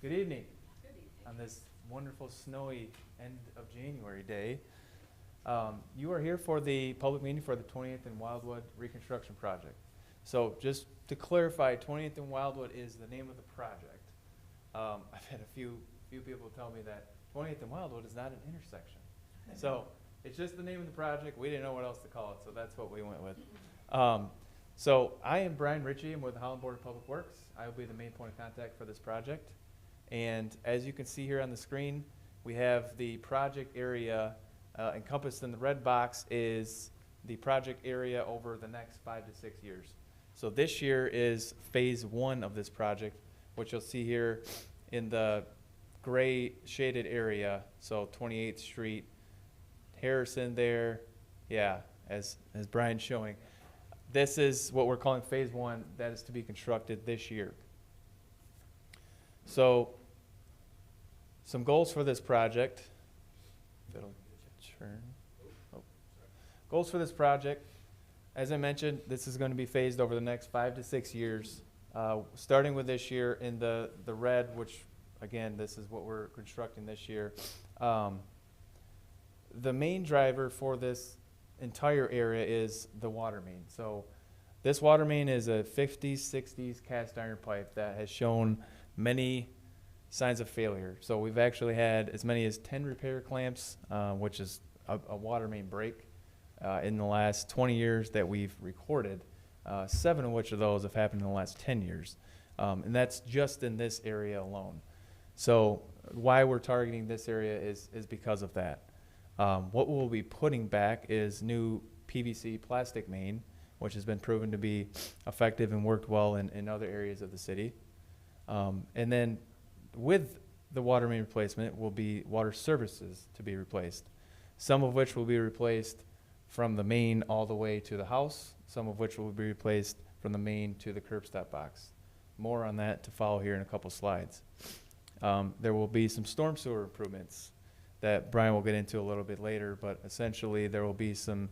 Good evening. On this wonderful snowy end of January day. You are here for the public meeting for the 20th and Wildwood Reconstruction Project. So just to clarify, 20th and Wildwood is the name of the project. I've had a few people tell me that 20th and Wildwood is not an intersection. So it's just the name of the project. We didn't know what else to call it, so that's what we went with. So I am Brian Ritchie. I'm with the Holland Board of Public Works. I will be the main point of contact for this project. And as you can see here on the screen, we have the project area encompassed in the red box is the project area over the next 5 to 6 years. So this year is phase 1 of this project, which you'll see here in the gray shaded area. So 28th Street, Harrison there, yeah, as Brian's showing. This is what we're calling phase 1 that is to be constructed this year. So some goals for this project. Goals for this project. As I mentioned, this is going to be phased over the next 5 to 6 years, starting with this year in the red, which again, this is what we're constructing this year. The main driver for this entire area is the water main. So this water main is a 50s, 60s cast iron pipe that has shown many signs of failure. So we've actually had as many as 10 repair clamps, which is a water main break, in the last 20 years that we've recorded, 7 of which of those have happened in the last 10 years. And that's just in this area alone. So why we're targeting this area is because of that. What we'll be putting back is new PVC plastic main, which has been proven to be effective and worked well in other areas of the city. And then with the water main replacement will be water services to be replaced, some of which will be replaced from the main all the way to the house, some of which will be replaced from the main to the curb stop box. More on that to follow here in a couple slides. There will be some storm sewer improvements that Brian will get into a little bit later, but essentially there will be some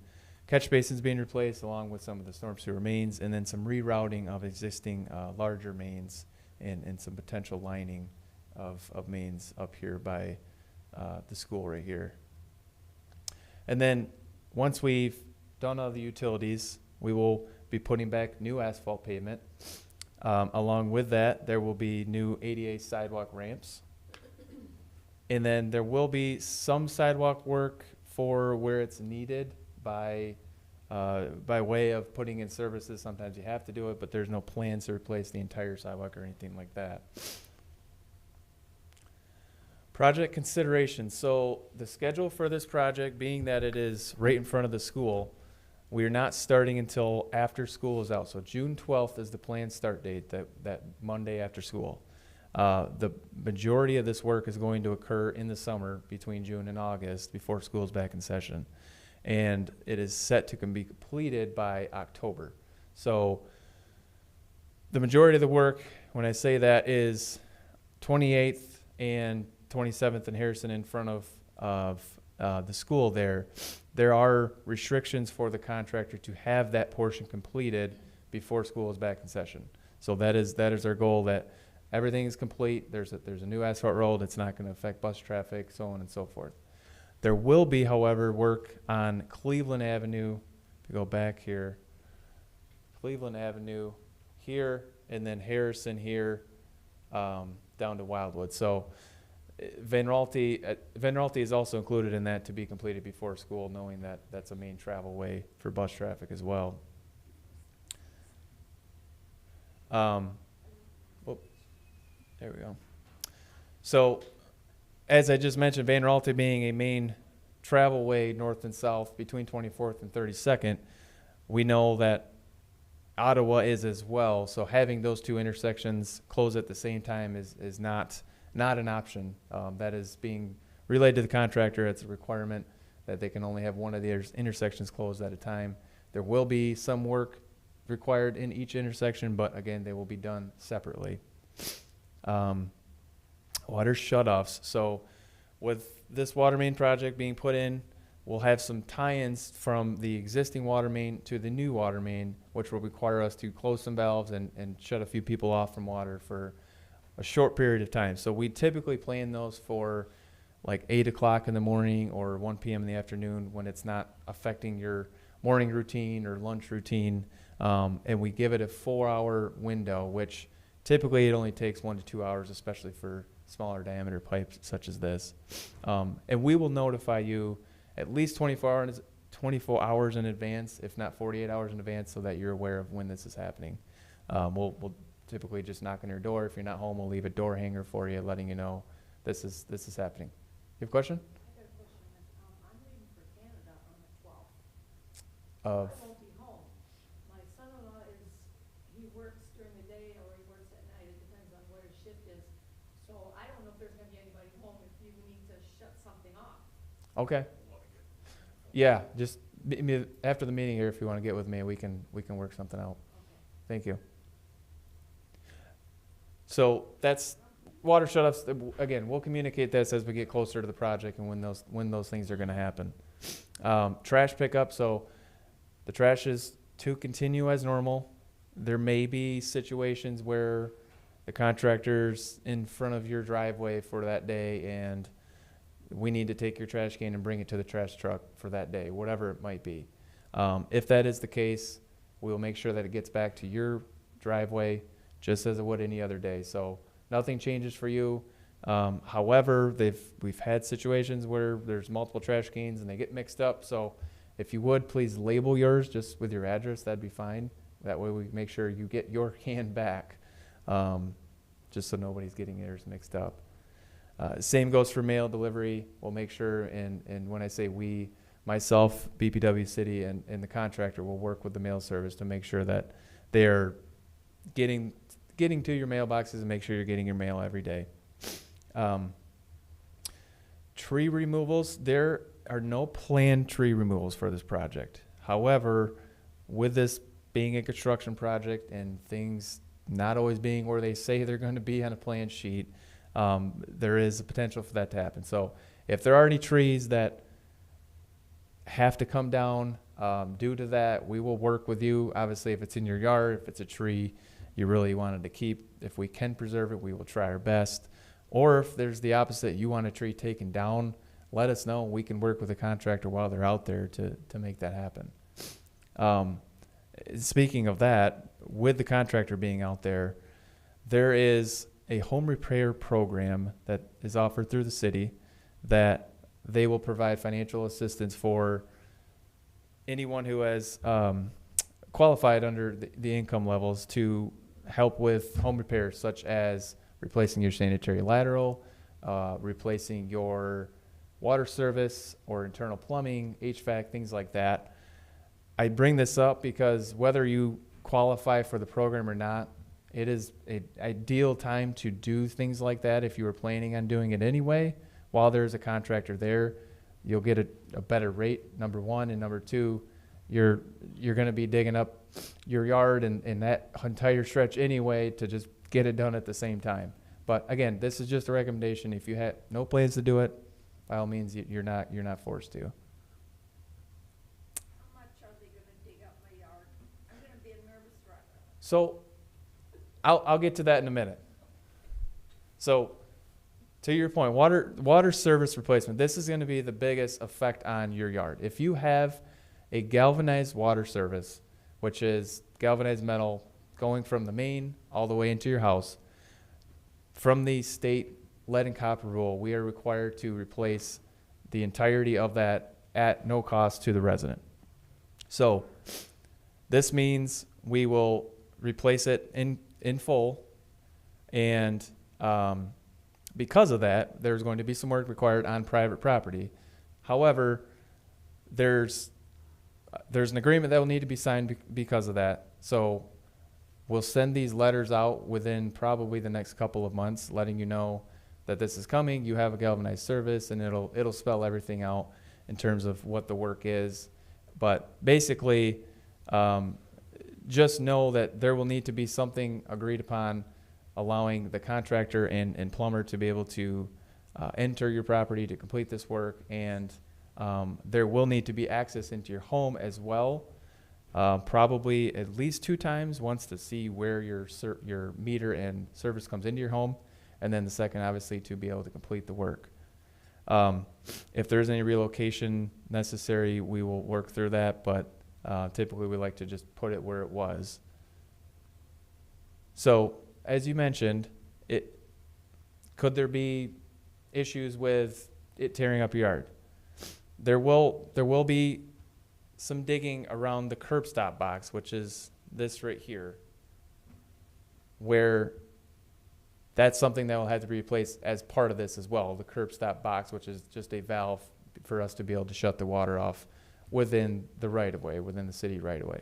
catch basins being replaced along with some of the storm sewer mains, and then some rerouting of existing larger mains and some potential lining of mains up here by the school right here. And then once we've done all the utilities, we will be putting back new asphalt pavement. Along with that, there will be new ADA sidewalk ramps. And then there will be some sidewalk work for where it's needed by way of putting in services. Sometimes you have to do it, but there's no plans to replace the entire sidewalk or anything like that. Project consideration. So the schedule for this project, being that it is right in front of the school, we are not starting until after school is out. So June 12th is the planned start date, that Monday after school. The majority of this work is going to occur in the summer between June and August before school is back in session. And it is set to be completed by October. So the majority of the work, when I say that, is 28th and 27th and Harrison in front of the school there. There are restrictions for the contractor to have that portion completed before school is back in session. So that is our goal, that everything is complete. There's a new asphalt road. It's not going to affect bus traffic, so on and so forth. There will be, however, work on Cleveland Avenue. If you go back here, Cleveland Avenue here, and then Harrison here, down to Wildwood. So Van Raalte is also included in that to be completed before school, knowing that that's a main travel way for bus traffic as well. There we go. So, as I just mentioned, Van Raalte being a main travel way north and south between 24th and 32nd, we know that Ottawa is as well. So having those two intersections close at the same time is not an option. That is being relayed to the contractor. It's a requirement that they can only have one of the intersections closed at a time. There will be some work required in each intersection, but again, they will be done separately. Water shutoffs. So with this water main project being put in, we'll have some tie-ins from the existing water main to the new water main, which will require us to close some valves and shut a few people off from water for a short period of time. So we typically plan those for like 8 o'clock in the morning or 1 p.m. in the afternoon when it's not affecting your morning routine or lunch routine. And we give it a 4-hour window, which typically it only takes 1 to 2 hours, especially for smaller diameter pipes such as this. And we will notify you at least 24 hours in advance, if not 48 hours in advance, so that you're aware of when this is happening. We'll typically just knock on your door. If you're not home, we'll leave a door hanger for you, letting you know this is happening. You have a question? I got a question. I'm leaving for Canada on the 12th. Of I won't be home. My son-in-law he works during the day or he works at night. It depends on what his shift is. So I don't know if there's going to be anybody home if you need to shut something off. Okay. Yeah, just after the meeting here, if you want to get with me, we can work something out. Okay. Thank you. So that's water shutoffs. Again, we'll communicate this as we get closer to the project and when those things are going to happen. Trash pickup. So the trash is to continue as normal. There may be situations where the contractor's in front of your driveway for that day and we need to take your trash can and bring it to the trash truck for that day, whatever it might be. If that is the case, we'll make sure that it gets back to your driveway just as it would any other day. So nothing changes for you. However, we've had situations where there's multiple trash cans and they get mixed up. So if you would, please label yours just with your address. That'd be fine. That way we make sure you get your can back, just so nobody's getting theirs mixed up. Same goes for mail delivery. We'll make sure, and when I say we, myself, BPW City, and the contractor will work with the mail service to make sure that they're getting to your mailboxes and make sure you're getting your mail every day. Tree removals, there are no planned tree removals for this project. However, with this being a construction project and things not always being where they say they're going to be on a plan sheet, there is a potential for that to happen. So if there are any trees that have to come down due to that, we will work with you. Obviously, if it's in your yard, if it's a tree you really wanted to keep, if we can preserve it, we will try our best. Or if there's the opposite, you want a tree taken down, let us know. We can work with the contractor while they're out there to make that happen. Speaking of that, with the contractor being out there, there is a home repair program that is offered through the city that they will provide financial assistance for anyone who has qualified under the income levels to help with home repairs, such as replacing your sanitary lateral, replacing your water service or internal plumbing, HVAC, things like that. I bring this up because whether you qualify for the program or not, it is an ideal time to do things like that. If you were planning on doing it anyway, while there's a contractor there, you'll get a better rate, number one, and number two, you're going to be digging up your yard and that entire stretch anyway to just get it done at the same time. But again, this is just a recommendation. If you had no plans to do it, by all means, you're not forced to. How much are they going to dig up my yard? I'm going to be a nervous wreck. So I'll get to that in a minute. So to your point, water service replacement, this is going to be the biggest effect on your yard. If you have a galvanized water service, which is galvanized metal going from the main all the way into your house, from the state lead and copper rule, we are required to replace the entirety of that at no cost to the resident. So this means we will replace it in full, and because of that, there's going to be some work required on private property. However, there's an agreement that will need to be signed because of that. So we'll send these letters out within probably the next couple of months, letting you know that this is coming. You have a galvanized service, and it'll spell everything out in terms of what the work is. But basically, just know that there will need to be something agreed upon allowing the contractor and plumber to be able to enter your property to complete this work, and there will need to be access into your home as well, probably at least 2 times, once to see where your meter and service comes into your home, and then the second, obviously, to be able to complete the work. If there's any relocation necessary, we will work through that, but typically we like to just put it where it was. So, as you mentioned, could there be issues with it tearing up your yard? There will be some digging around the curb stop box, which is this right here, where that's something that will have to be replaced as part of this as well. The curb stop box, which is just a valve for us to be able to shut the water off within the right of way, within the city right of way.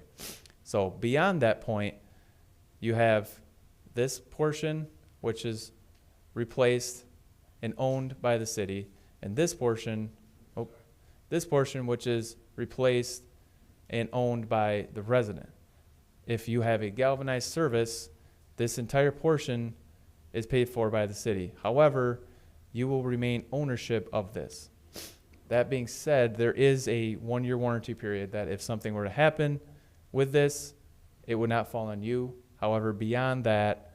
So beyond that point, you have this portion, which is replaced and owned by the city, and this portion, which is replaced and owned by the resident. If you have a galvanized service, this entire portion is paid for by the city. However, you will remain ownership of this. That being said, there is a 1-year warranty period that if something were to happen with this, it would not fall on you. However, beyond that,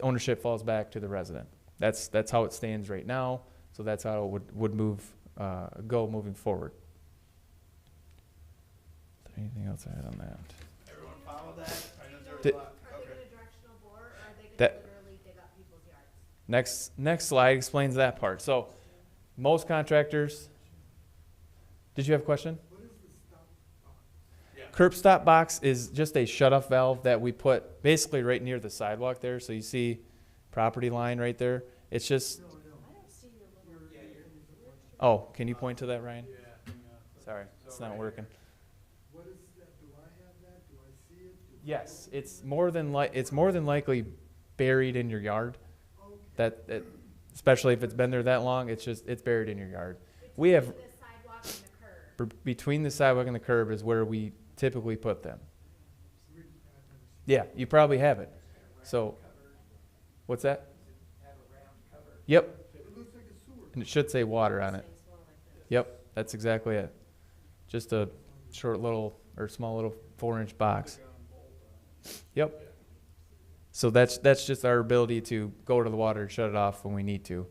ownership falls back to the resident. That's how it stands right now. So that's how it would go moving forward. Is there anything else I had on that? Everyone follow that? I know there was Did- a lot. Are they Okay. gonna directional bore, or are they gonna That- literally dig up people's yards? Next slide explains that part. So most contractors, did you have a question? Yeah. Curb stop box is just a shut-off valve that we put basically right near the sidewalk there. So you see property line right there. It's just, I don't see your little. oh, can you point to that, Ryan? Yeah. hang on. Sorry, it's not working. What is that? Do I have that? Do I see it? Yes, it's more than likely buried in your yard. Okay. Especially if it's been there that long, it's buried in your yard. We have, The sidewalk and the curb. between the sidewalk and the curb is where we typically put them. I've never seen Yeah, you probably have it. So, what's that? Yep, it. It looks like a sewer. and it should say water on it. It's more like this. Yep, that's exactly it. Just a short little, or small little 4-inch box. Yep. So that's just our ability to go to the water and shut it off when we need to.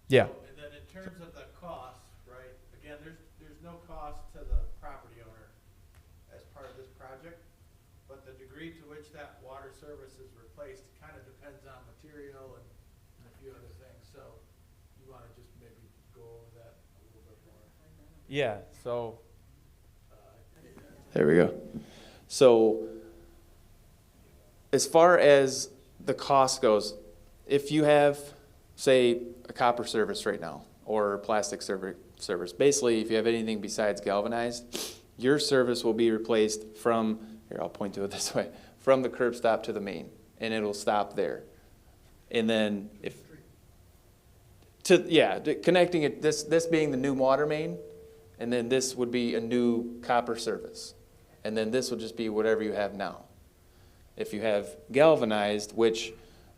Yeah, And then in terms of the cost, right, again, there's no cost to the property owner as part of this project, but the degree to which that water service is replaced kind of depends on material and a few other things, so you want to just maybe go over that a little bit more. yeah, so. Uh, There we go. So, as far as the cost goes, if you have, say, a copper service right now, or a plastic service, basically, if you have anything besides galvanized, your service will be replaced from, here, I'll point to it this way, from the curb stop to the main, and it'll stop there. And then connecting it, this being the new water main, and then this would be a new copper service. And then this will just be whatever you have now. If you have galvanized, which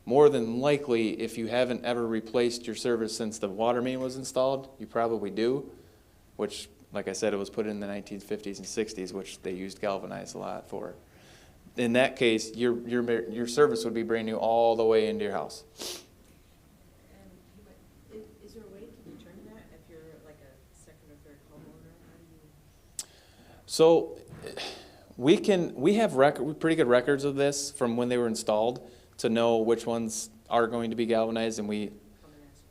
more than likely, if you haven't ever replaced your service since the water main was installed, you probably do, which, like I said, it was put in the 1950s and 60s, which they used galvanized a lot for. In that case, your service would be brand new all the way into your house. And is there a way to determine that if you're like a second or third homeowner? How do you? So we have pretty good records of this from when they were installed to know which ones are going to be galvanized, and we, Come and ask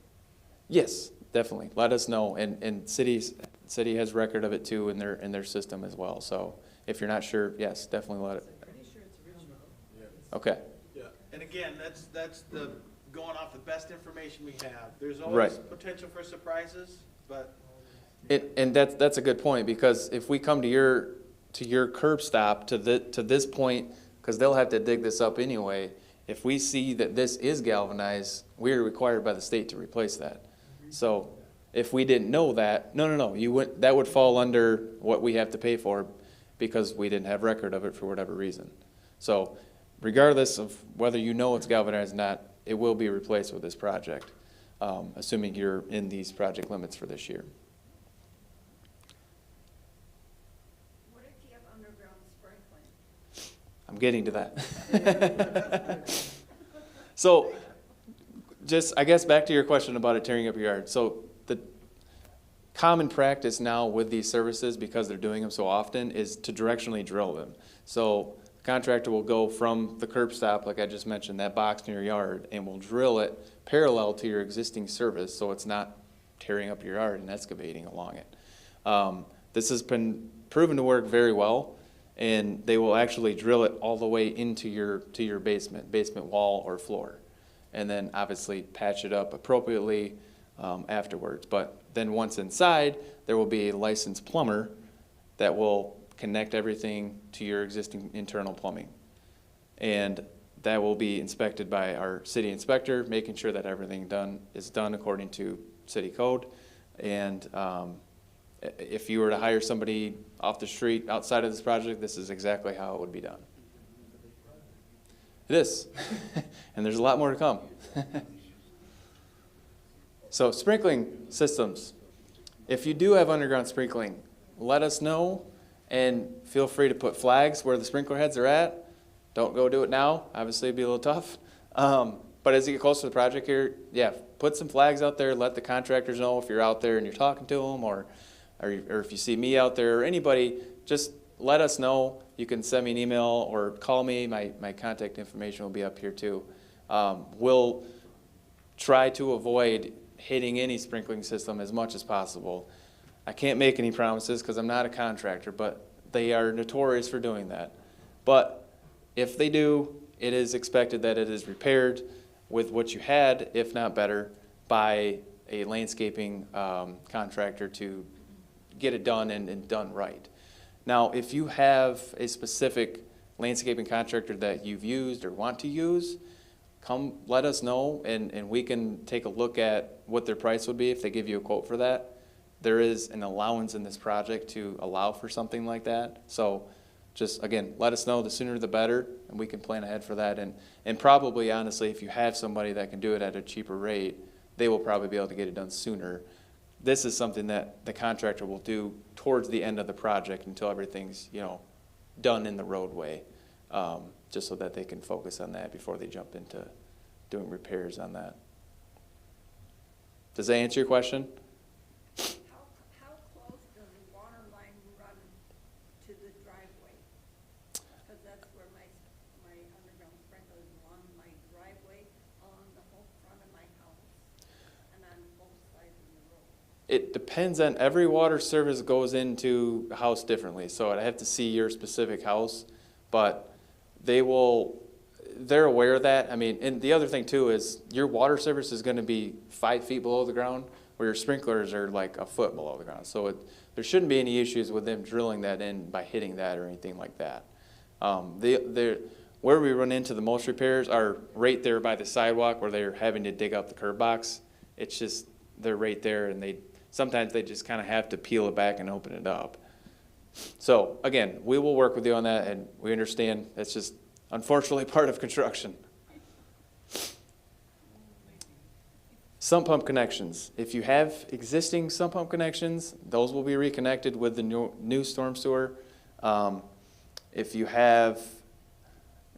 you? yes, definitely, let us know. And city has record of it too in their system as well. So if you're not sure, yes, definitely let it. I'm pretty sure it's original. Okay, Yeah, and again, that's the, going off the best information we have. There's Right. always potential for surprises, but and that's a good point, because if we come to your curb stop to this point, because they'll have to dig this up anyway. If we see that this is galvanized, we're required by the state to replace that. So if we didn't know that, no, that would fall under what we have to pay for because we didn't have record of it for whatever reason. So regardless of whether you know it's galvanized or not, it will be replaced with this project, assuming you're in these project limits for this year. What if you have underground sprinkling? I'm getting to that. So, just, I guess back to your question about it tearing up your yard. So the common practice now with these services, because they're doing them so often, is to directionally drill them. So the contractor will go from the curb stop, like I just mentioned, that box near your yard, and will drill it parallel to your existing service, so it's not tearing up your yard and excavating along it. This has been proven to work very well, and they will actually drill it all the way into your basement wall or floor, and then obviously patch it up appropriately afterwards. But then once inside, there will be a licensed plumber that will connect everything to your existing internal plumbing, and that will be inspected by our city inspector, making sure that everything is done according to city code. And if you were to hire somebody off the street outside of this project, this is exactly how it would be done. It is. And there's a lot more to come. So sprinkling systems. If you do have underground sprinkling, let us know, and feel free to put flags where the sprinkler heads are at. Don't go do it now. Obviously, it'd be a little tough. But as you get closer to the project here, yeah, put some flags out there. Let the contractors know if you're out there and you're talking to them, or if you see me out there or anybody, just let us know. You can send me an email or call me. My contact information will be up here too. We'll try to avoid hitting any sprinkling system as much as possible. I can't make any promises because I'm not a contractor, but they are notorious for doing that. But if they do, it is expected that it is repaired with what you had, if not better, by a landscaping contractor to get it done and done right. Now, if you have a specific landscaping contractor that you've used or want to use, come let us know, and we can take a look at what their price would be if they give you a quote for that. There is an allowance in this project to allow for something like that. So just, again, let us know. The sooner the better, and we can plan ahead for that. And probably, honestly, if you have somebody that can do it at a cheaper rate, they will probably be able to get it done sooner. This is something that the contractor will do towards the end of the project until everything's, done in the roadway, just so that they can focus on that before they jump into doing repairs on that. Does that answer your question? How close does the water line run to the driveway? Because that's where my underground sprinkler is, along my driveway, along the whole front of my house, and on both sides of the road. It depends on, every water service goes into a house differently, so I'd have to see your specific house, but they're aware of that. I mean, and the other thing too is your water service is going to be 5 feet below the ground, where your sprinklers are like a foot below the ground. So there shouldn't be any issues with them drilling that in by hitting that or anything like that. Where we run into the most repairs are right there by the sidewalk where they're having to dig up the curb box. It's just, they're right there, and sometimes they just kind of have to peel it back and open it up. So again, we will work with you on that, and we understand that's just unfortunately part of construction. Sump pump connections. If you have existing sump pump connections, those will be reconnected with the new storm sewer. If you have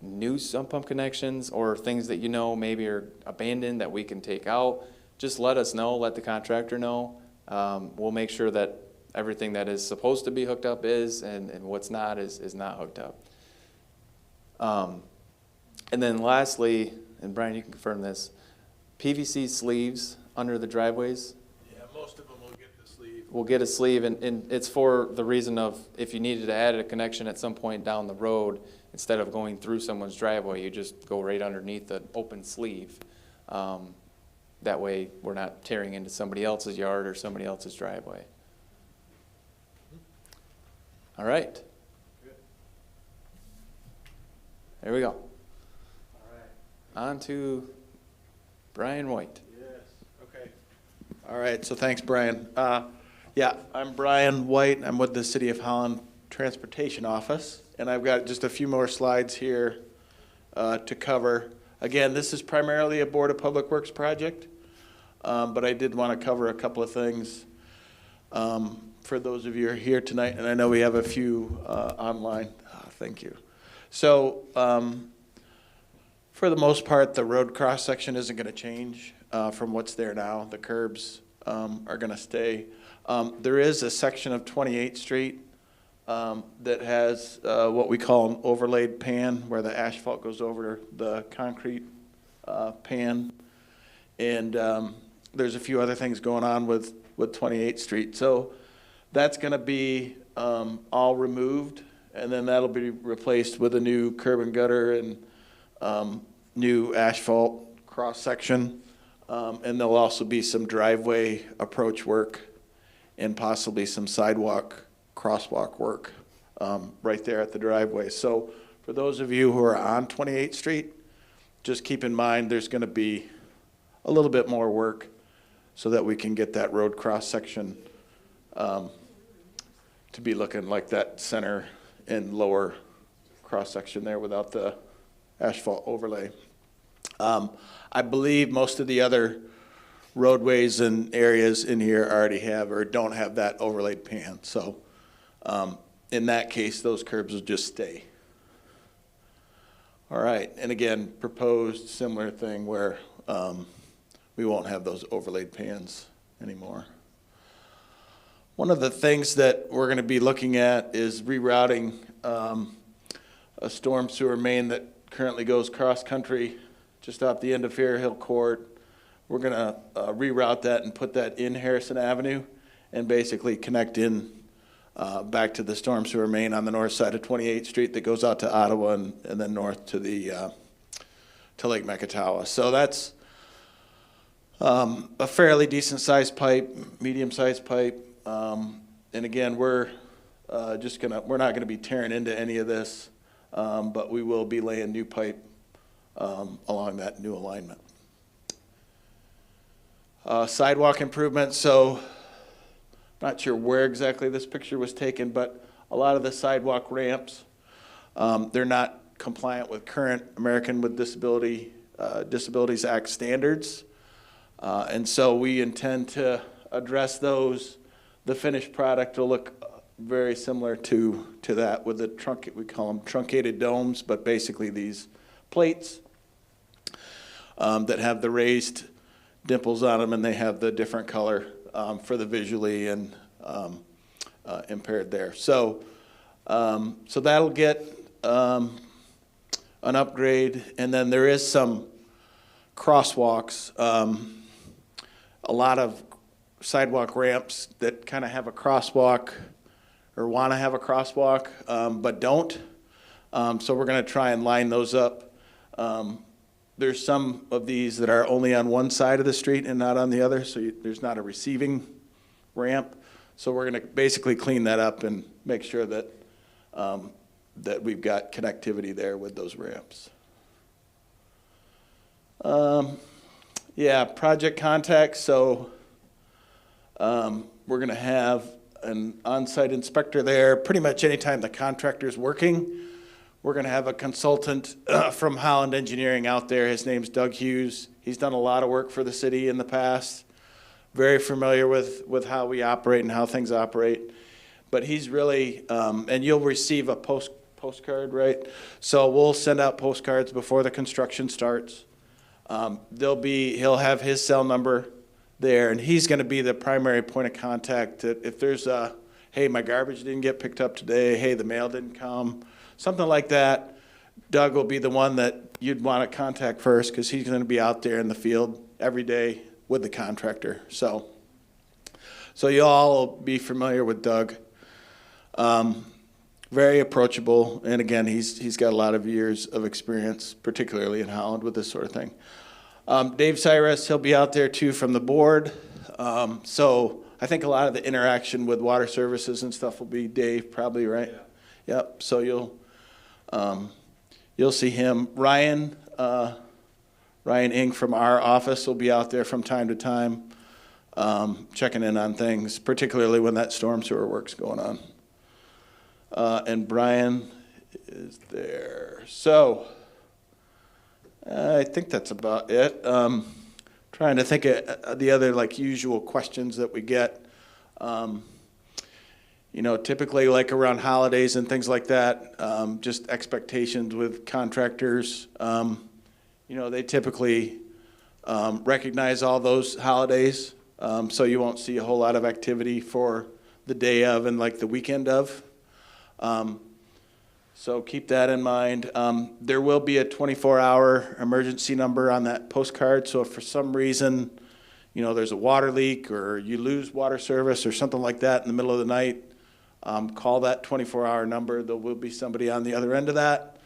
new sump pump connections or things that maybe are abandoned that we can take out, just let us know, let the contractor know. We'll make sure that everything that is supposed to be hooked up is, and what's not is not hooked up. And then lastly, and Brian, you can confirm this, PVC sleeves under the driveways. Yeah, most of them will get the sleeve. Will get a sleeve, and it's for the reason of if you needed to add a connection at some point down the road, instead of going through someone's driveway, you just go right underneath the open sleeve. That way we're not tearing into somebody else's yard or somebody else's driveway. All right. Good. There we go. All right. On to Brian White. Yes, okay. All right, so thanks, Brian. Yeah, I'm Brian White. I'm with the City of Holland Transportation Office, and I've got just a few more slides here to cover. Again, this is primarily a Board of Public Works project, but I did want to cover a couple of things for those of you who are here tonight, and I know we have a few online. Thank you. So For the most part, the road cross-section isn't gonna change, from what's there now. The curbs, are gonna stay. There is a section of 28th Street, that has, what we call an overlaid pan, where the asphalt goes over the concrete, pan. And, there's a few other things going on with 28th Street. So that's gonna be, all removed, and then that'll be replaced with a new curb and gutter and, new asphalt cross-section. And there'll also be some driveway approach work and possibly some sidewalk, crosswalk work, right there at the driveway. So for those of you who are on 28th Street, just keep in mind there's gonna be a little bit more work so that we can get that road cross-section, to be looking like that center and lower cross-section there without the asphalt overlay. I believe most of the other roadways and areas in here already have or don't have that overlaid pan. So in that case, those curbs will just stay. All right, and again, proposed similar thing where we won't have those overlaid pans anymore. One of the things that we're going to be looking at is rerouting a storm sewer main that currently goes cross-country just off the end of Fairhill Court. We're going to reroute that and put that in Harrison Avenue and basically connect in back to the storm sewer main on the north side of 28th Street that goes out to Ottawa and then north to the to Lake Meketawa. So that's a fairly decent-sized pipe, medium-sized pipe. And again, we're not gonna be tearing into any of this, but we will be laying new pipe along that new alignment. Sidewalk improvements, so not sure where exactly this picture was taken, but a lot of the sidewalk ramps, they're not compliant with current American with Disabilities Act standards. And so we intend to address those. The finished product will look very similar to that with the we call them truncated domes, but basically these plates that have the raised dimples on them, and they have the different color for the visually and impaired there. So so that'll get an upgrade, and then there is some crosswalks, a lot of sidewalk ramps that kind of have a crosswalk or want to have a crosswalk, but don't. So we're going to try and line those up. There's some of these that are only on one side of the street and not on the other, so there's not a receiving ramp. So we're going to basically clean that up and make sure that that we've got connectivity there with those ramps. Yeah, project contacts. So we're going to have an on-site inspector there pretty much anytime the contractor's working. We're going to have a consultant from Holland Engineering out there. His name's Doug Hughes. He's done a lot of work for the city in the past. Very familiar with how we operate and how things operate. But he's really, and you'll receive a postcard, right? So we'll send out postcards before the construction starts. He'll have his cell number there, and he's going to be the primary point of contact. If there's a, hey, my garbage didn't get picked up today, hey, the mail didn't come, something like that, Doug will be the one that you'd want to contact first because he's going to be out there in the field every day with the contractor. So you all will be familiar with Doug. Very approachable, and again, he's got a lot of years of experience, particularly in Holland with this sort of thing. Dave Cyrus, he'll be out there too from the board. So I think a lot of the interaction with water services and stuff will be Dave, probably, right? Yeah. Yep. So you'll see him. Ryan Ing from our office will be out there from time to time, checking in on things, particularly when that storm sewer work's going on. And Brian is there. So I think that's about it. Trying to think of the other like usual questions that we get. You know, typically like around holidays and things like that, just expectations with contractors. They typically recognize all those holidays, so you won't see a whole lot of activity for the day of and like the weekend of. So keep that in mind. There will be a 24-hour emergency number on that postcard, so if for some reason, there's a water leak or you lose water service or something like that in the middle of the night, call that 24-hour number. There will be somebody on the other end of that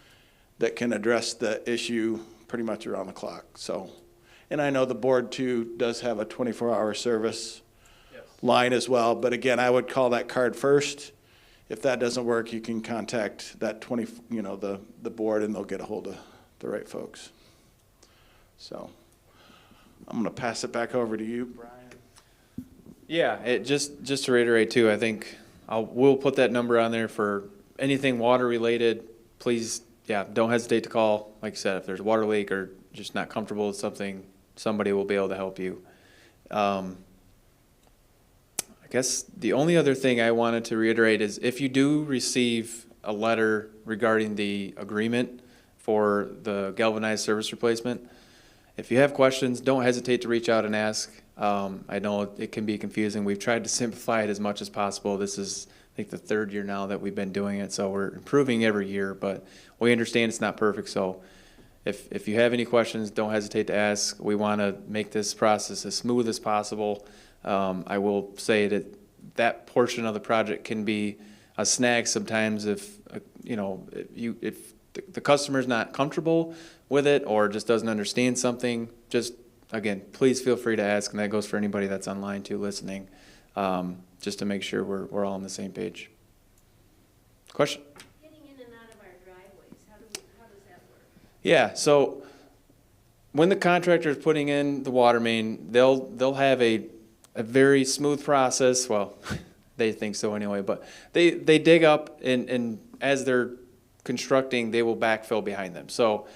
can address the issue pretty much around the clock. So, and I know the board too does have a 24-hour service line as well. But again, I would call that card first. If that doesn't work, you can contact that the board, and they'll get a hold of the right folks. So I'm going to pass it back over to you, Brian. Yeah, just to reiterate too, I think we'll put that number on there for anything water related. Please, don't hesitate to call. Like I said, if there's a water leak or just not comfortable with something, somebody will be able to help you. I guess the only other thing I wanted to reiterate is if you do receive a letter regarding the agreement for the galvanized service replacement, if you have questions, don't hesitate to reach out and ask. I know it can be confusing. We've tried to simplify it as much as possible. This is, I think, the third year now that we've been doing it, so we're improving every year, but we understand it's not perfect. So if you have any questions, don't hesitate to ask. We want to make this process as smooth as possible. I will say that portion of the project can be a snag sometimes if the customer's not comfortable with it or just doesn't understand something. Just again, please feel free to ask, and that goes for anybody that's online too listening, just to make sure we're all on the same page. Question? Getting in and out of our driveways, how does that work? Yeah, so when the contractor is putting in the water main, they'll have a very smooth process. Well, they think so anyway, but they dig up and as they're constructing, they will backfill behind them. So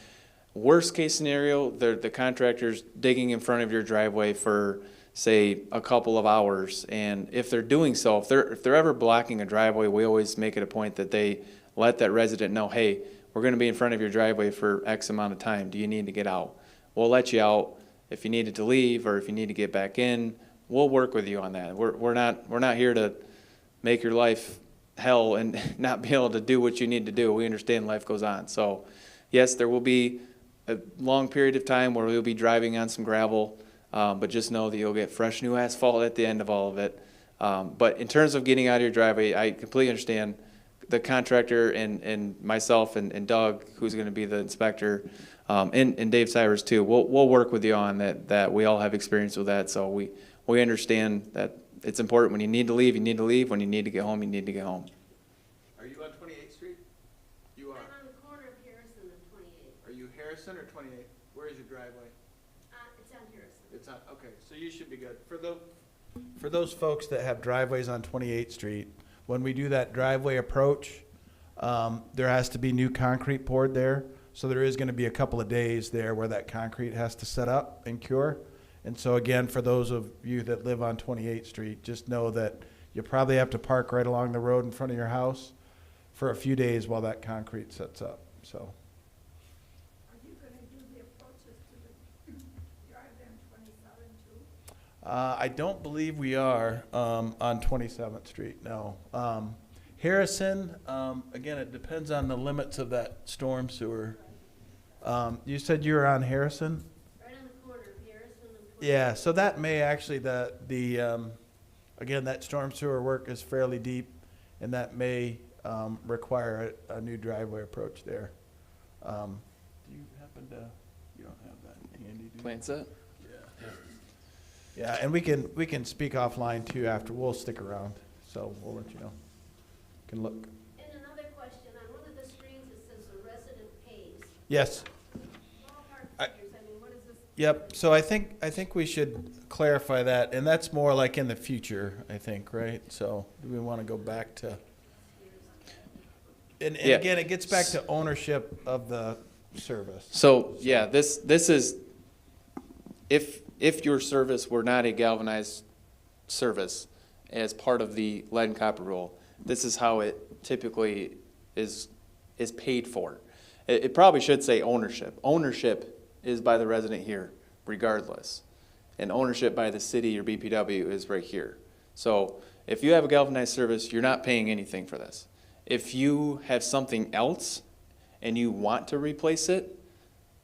worst case scenario, the contractor's digging in front of your driveway for, say, a couple of hours. And if they're doing so, if they're ever blocking a driveway, we always make it a point that they let that resident know, hey, we're going to be in front of your driveway for X amount of time. Do you need to get out? We'll let you out. If you needed to leave or if you need to get back in, we'll work with you on that. We're not here to make your life hell and not be able to do what you need to do. We understand life goes on. So yes, there will be a long period of time where we'll be driving on some gravel, but just know that you'll get fresh new asphalt at the end of all of it. But in terms of getting out of your driveway, I completely understand. The contractor and myself and Doug, who's going to be the inspector, and Dave Cybers too, we'll work with you on that we all have experience with that. So we understand that it's important. When you need to leave, you need to leave. When you need to get home, you need to get home. Are you on 28th Street? You are. I'm on the corner of Harrison and 28th. Are you Harrison or 28th? Where is your driveway? It's on Harrison. It's on, okay, so you should be good. For those folks that have driveways on 28th Street, when we do that driveway approach, there has to be new concrete poured there. So there is going to be a couple of days there where that concrete has to set up and cure. And so again, for those of you that live on 28th Street, just know that you probably have to park right along the road in front of your house for a few days while that concrete sets up. So. Are you going to do the approaches to the drive down 27 too? I don't believe we are on 27th Street, no. Harrison, again, it depends on the limits of that storm sewer. You said you were on Harrison? Right on the corner of Harrison and 28th. Yeah, so that may actually, again, that storm sewer work is fairly deep, and that may require a new driveway approach there. Do you happen to, you don't have that handy, do you? Plan set? Yeah, and we can speak offline too after. We'll stick around, so we'll let you know. Can look. And another question, on one of the screens it says the resident pays. Yes. Ballpark figures, I mean, what is this? Yep. So I think we should clarify that, and that's more like in the future, I think, right? So do we want to go back to? And Yeah. again, it gets back to ownership of the service. So yeah, this is if your service were not a galvanized service as part of the lead and copper rule, this is how it typically is paid for. It probably should say ownership. Ownership is by the resident here, regardless. And ownership by the city or BPW is right here. So if you have a galvanized service, you're not paying anything for this. If you have something else and you want to replace it,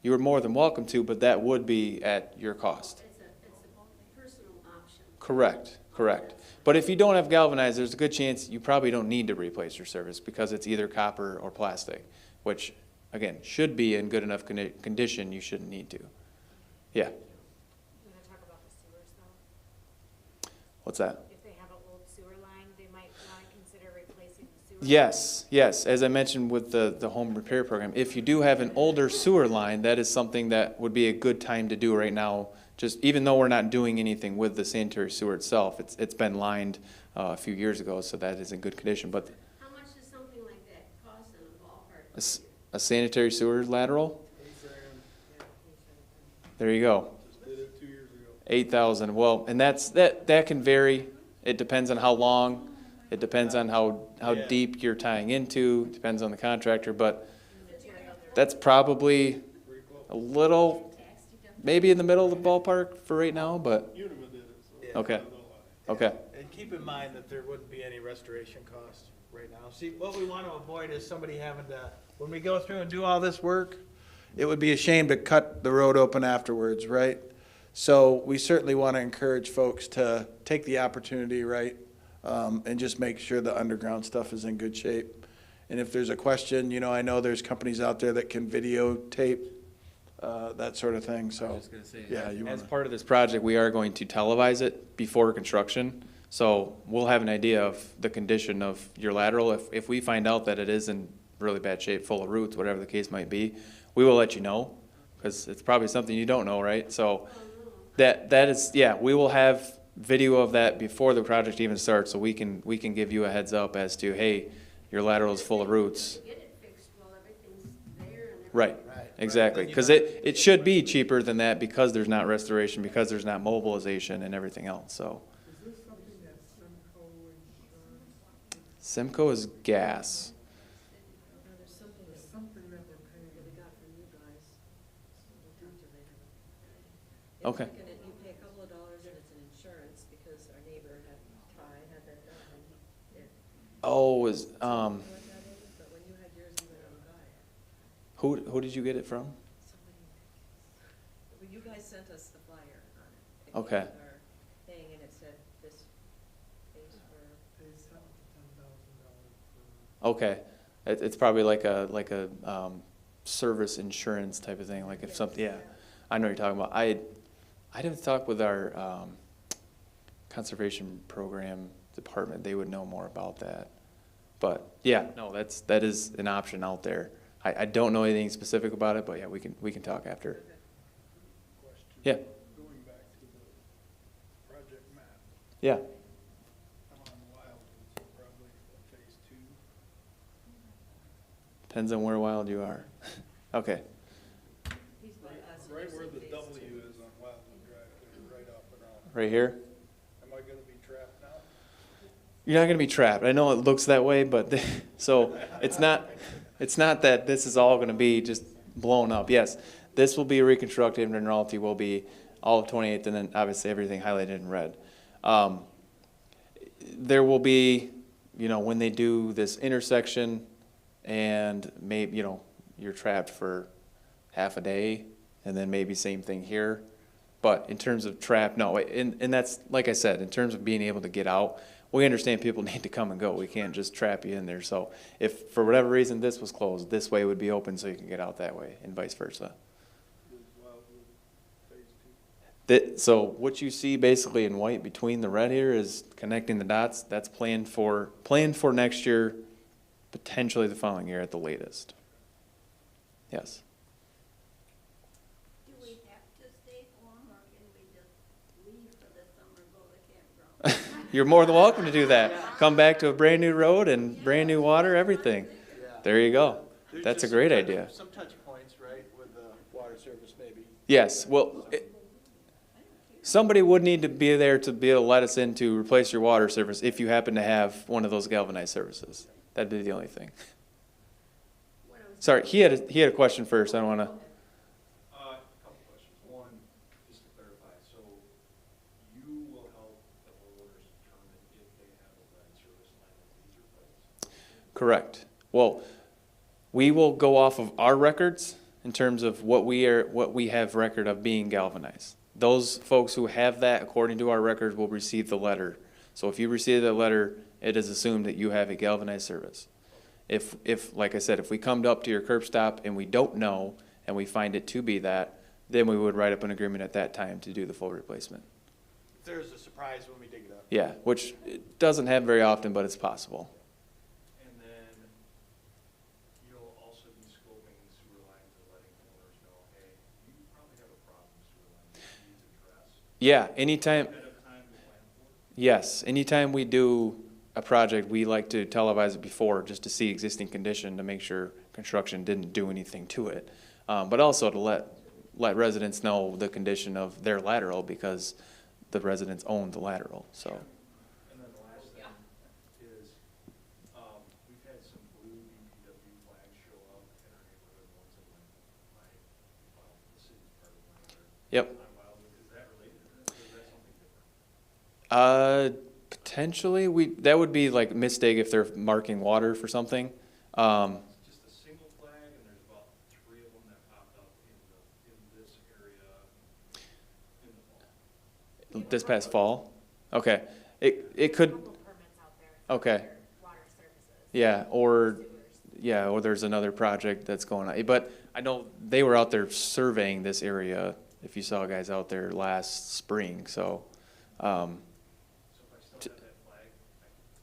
you are more than welcome to, but that would be at your cost. It's a personal option. Correct, correct. But if you don't have galvanized, there's a good chance you probably don't need to replace your service because it's either copper or plastic, which, again, should be in good enough condition, you shouldn't need to. Yeah, You wanna talk about the sewers though? what's that? If they have an old sewer line, they might wanna consider replacing the sewer. Yes, yes, as I mentioned with the home repair program, if you do have an older sewer line, that is something that would be a good time to do right now. Just, even though we're not doing anything with the sanitary sewer itself, it's been lined a few years ago, so that is in good condition, but How much does something like that cost in a ballpark? a sanitary sewer lateral, there you go. Just did it 2 years ago. 8,000, well, and that can vary. It depends on how long, it depends on how Yeah. deep you're tying into, depends on the contractor, but that's probably a little, maybe in the middle of the ballpark for right now, but, Unima did it, so. Yeah. okay, okay. And keep in mind that there wouldn't be any restoration costs right now. See, what we want to avoid is somebody having to, when we go through and do all this work, it would be a shame to cut the road open afterwards, right? So we certainly want to encourage folks to take the opportunity, right? And just make sure the underground stuff is in good shape. And if there's a question, you know, I know there's companies out there that can videotape, that sort of thing, so. Yeah, you As wanna. part of this project, we are going to televise it before construction, so we'll have an idea of the condition of your lateral. If we find out that it is in really bad shape, full of roots, whatever the case might be, we will let you know, because it's probably something you don't know, right? So that is, yeah, we will have video of that before the project even starts, so we can give you a heads up as to, hey, your lateral is full of roots. Get it fixed while everything's there and everything. Right, Right. exactly, Then you because don't- it should be cheaper than that because there's not restoration, because there's not mobilization and everything else, so. Is this something that Simcoe insurance, Simcoe is gas. No, there's something there's that something that we're that paying? we got from you guys. So we'll talk to later. It's Okay. like you pay a couple of dollars and it's an insurance because our neighbor had that done. and it- Oh, is, What that is, but when you had yours, you went on guy. who did you get it from? Somebody, well, you guys sent us the flyer on it. It Okay. came with our thing and it said this pays for, Pays up to $10,000 for. Okay, it's probably like a, service insurance type of thing, like if something, yeah. I know what you're talking about. I'd have to talk with our, conservation program department, they would know more about that. But, yeah, no, that is an option out there. I don't know anything specific about it, but yeah, we can talk after. Question. Yeah, Going back to the project map, yeah. I'm on Wildwood, so probably phase 2. Depends on where wild you are. Okay, he's by us. and Right you where said the phase W two. is on Wildwood Drive, there, right off and on. right here. Am I gonna be trapped now? You're not gonna be trapped. I know it looks that way, but, so, it's not that this is all gonna be just blown up. Yes, this will be reconstructed and royalty will be all of 28th and then obviously everything highlighted in red. There will be, you know, when they do this intersection and maybe, you know, you're trapped for half a day and then maybe same thing here. But in terms of trap, no, and that's, like I said, in terms of being able to get out, we understand people need to come and go. We can't just trap you in there. So if for whatever reason this was closed, this way would be open so you can get out that way and vice versa. Is Wildwood phase 2? So what you see basically in white between the red here is connecting the dots. That's planned for next year, potentially the following year at the latest. Yes. Do we have to stay home or can we just leave for the summer, go to campground? You're more than welcome to do that. Come back to a brand new road and brand new water, everything. There you go. There's That's a just great some idea. Some touch points, right, with the water service maybe. Yes, well, somebody would need to be there to be able to let us in to replace your water service if you happen to have one of those galvanized services. That'd be the only thing. What I was Sorry, he had a question first. I don't wanna, A couple Correct. Well, we will go off of our records in terms of what we have record of being galvanized. Those folks who have that, according to our records, will receive the letter. So if you receive that letter, it is assumed that you have a galvanized service. If, like I said, if we come up to your curb stop and we don't know, and we find it to be that, then we would write up an agreement at that time to do the full replacement. There's a surprise when we dig it up. Yeah, which it doesn't happen very often, but it's possible. And then you'll also be scoping the sewer lines and letting owners know, hey, you probably have a problem with sewer lines that needs addressed. Yeah, anytime, Ahead of time to plan for it. yes, anytime we do a project, we like to televise it before just to see existing condition to make sure construction didn't do anything to it. But also to let residents know the condition of their lateral because the residents own the lateral, so. And then the last thing is, we've had some blue DPW flags show up in our neighborhood once in the city's part of Wildwood. Yep. On Wildwood, is that related to this, or is that something different? Potentially, that would be like a mistake if they're marking water for something. It's just a single flag, and there's about 3 of them that popped up in this area in the fall. This past fall? Okay, it could, Mobile permits out there for okay, their water services. yeah, or, Sewers. yeah, or there's another project that's going on. But I know they were out there surveying this area, if you saw guys out there last spring, so. So if I still have that flag,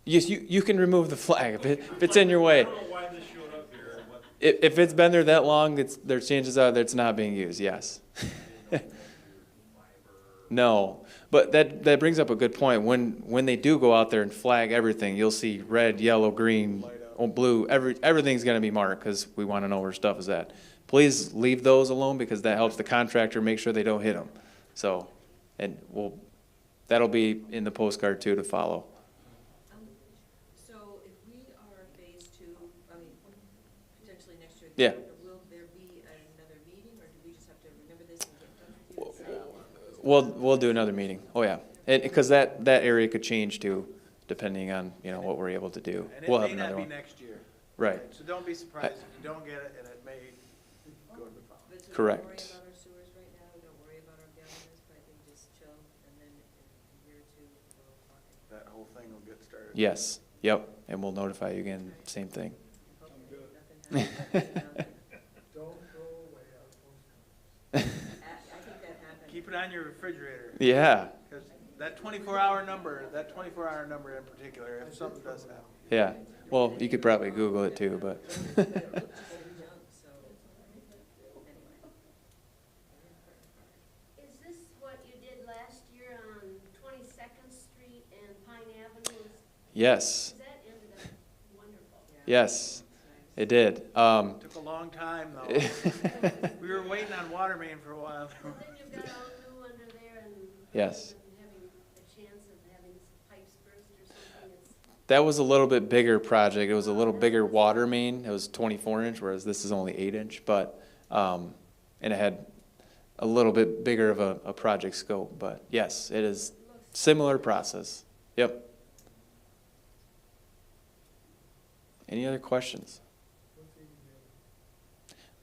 Yes, you can remove the flag if it's in your way. I don't know why this showed up here, or what. If it's been there that long, there's chances are that it's not being used, yes. No, but that brings up a good point. When they do go out there and flag everything, you'll see red, yellow, green, blue, everything's gonna be marked because we wanna know where stuff is at. Please leave those alone because that helps the contractor make sure they don't hit them. So, and that'll be in the postcard too to follow. So if we are phase 2, I mean, potentially next year. Yeah. Will there be another meeting, or do we just have to remember this and get done with you and say? We'll do another meeting. Oh, yeah. Because that area could change too, depending on, what we're able to do. And it We'll have may another not be one. next year. Right. So don't be surprised if you don't get it, and it may go to the following. But so Correct. Don't worry about our sewers right now, don't worry about our galvanized piping, just chill, and then in a year or 2, we'll talk. That whole thing will get started. Yes, yep, and we'll notify you again, same thing. Hopefully nothing happens. Don't throw away our postcards. I think that happened. Keep it on your refrigerator, Yeah, because that 24-hour number in particular, if something does happen. yeah. Well, you could probably Google it too, but. It looks just like junk, so, anyway. Is this what you did last year on 22nd Street and Pine Avenue? Yes, That ended up wonderful. Yeah. yes, it did. Took a long time, though. We were waiting on water main for a while. Well, then you've got all new under there and Yes. having a chance of having pipes burst or something. It's That was a little bit bigger project. It was a little bigger water main. It was 24 inch, whereas this is only 8 inch, but, and it had a little bit bigger of a project scope, but yes, it is similar process. Yep. Any other questions? What's the email?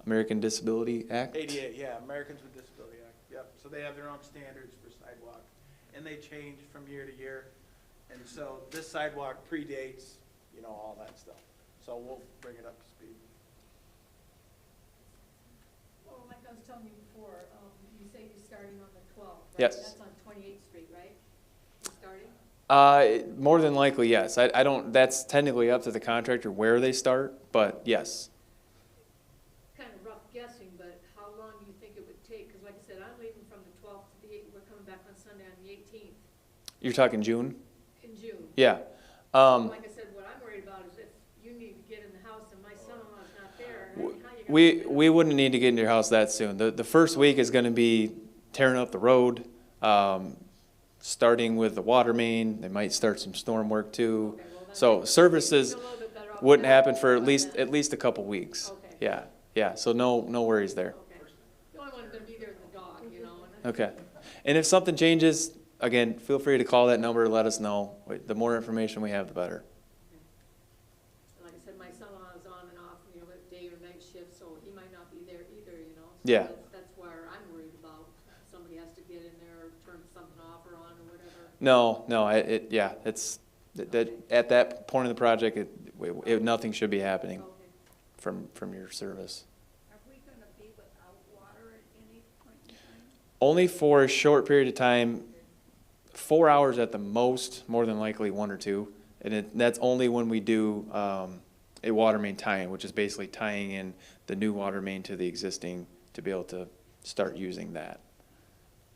American Disability Act? 88, yeah, Americans with Disability Act, yep. So they have their own standards for sidewalk, and they change from year to year. And so this sidewalk predates, all that stuff. So we'll bring it up to speed. Well, like I was telling you before, you say you're starting on the 12th, right? Yes. That's on 28th Street, right? You're starting? More than likely, yes. I don't, that's technically up to the contractor where they start, but yes. Kind of rough guessing, but how long do you think it would take? Because like I said, I'm leaving from the 12th to the 8th, we're coming back on Sunday on the 18th You're talking June? in June. Yeah. Like I said, what I'm worried about is if you need to get in the house and my son-in-law's not there, how you gonna? We wouldn't need to get into your house that soon. The first week is gonna be tearing up the road, starting with the water main. They might start some storm work too. Okay, well, then So services feel a little bit better off wouldn't now happen for by then. at least a couple weeks. Okay. Yeah, so no worries there. Okay. The only one gonna be there is the dog, and Okay. And if something changes, again, feel free to call that number, let us know. The more information we have, the better. like I said, my Yeah. That's where I'm worried about. Somebody has to get in there, turn something off or on or whatever. No, yeah, it's, that, at that point of the project, nothing should be happening Okay. from your service. Are we gonna be without water at any point in time? Only for a short period of time, 4 hours at the most, more than likely 1 or 2. And that's only when we do a water main tie-in, which is basically tying in the new water main to the existing to be able to start using that.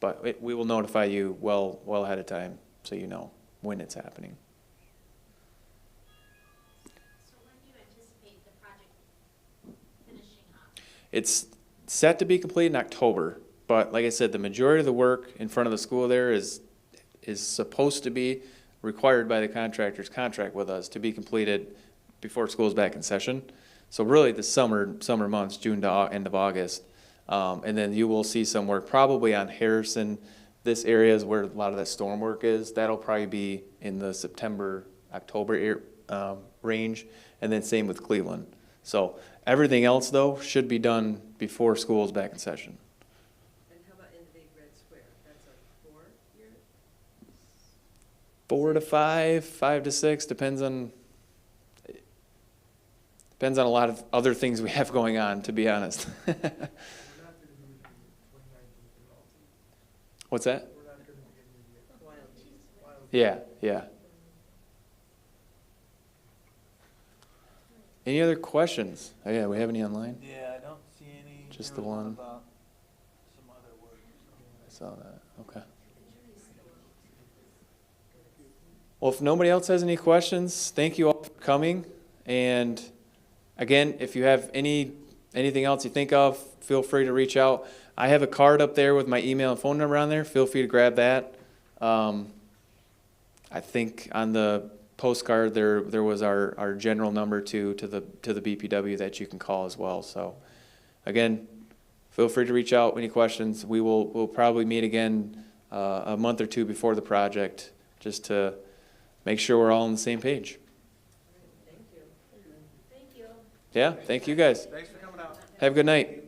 But we will notify you well ahead of time so you know when it's happening. So when do you anticipate the project finishing up? It's set to be complete in October, but like I said, the majority of the work in front of the school there is supposed to be required by the contractor's contract with us to be completed before school's back in session. So really the summer months, June to end of August. And then you will see some work probably on Harrison. This area is where a lot of that storm work is. That'll probably be in the September, October range. And then same with Cleveland. So everything else though should be done before school's back in session. And how about Innovate Red Square? That's a 4-year? 4 to 5, 5 to 6, depends on a lot of other things we have going on, to be honest. We're not gonna be in 2019 penalty. What's that? We're not gonna be in Wild. Yeah. Any other questions? Oh yeah, we have any online? Yeah, I don't see any. Just there the was one. About some other work or something. I saw that, okay. Well, if nobody else has any questions, thank you all for coming. And again, if you have anything else you think of, feel free to reach out. I have a card up there with my email and phone number on there. Feel free to grab that. I think on the postcard there was our general number to the BPW that you can call as well. So again, feel free to reach out. Any questions? We'll probably meet again a month or two before the project just to make sure we're all on the same page. Thank you. Thank you. Yeah, thank you guys. Thanks for coming out. Have a good night.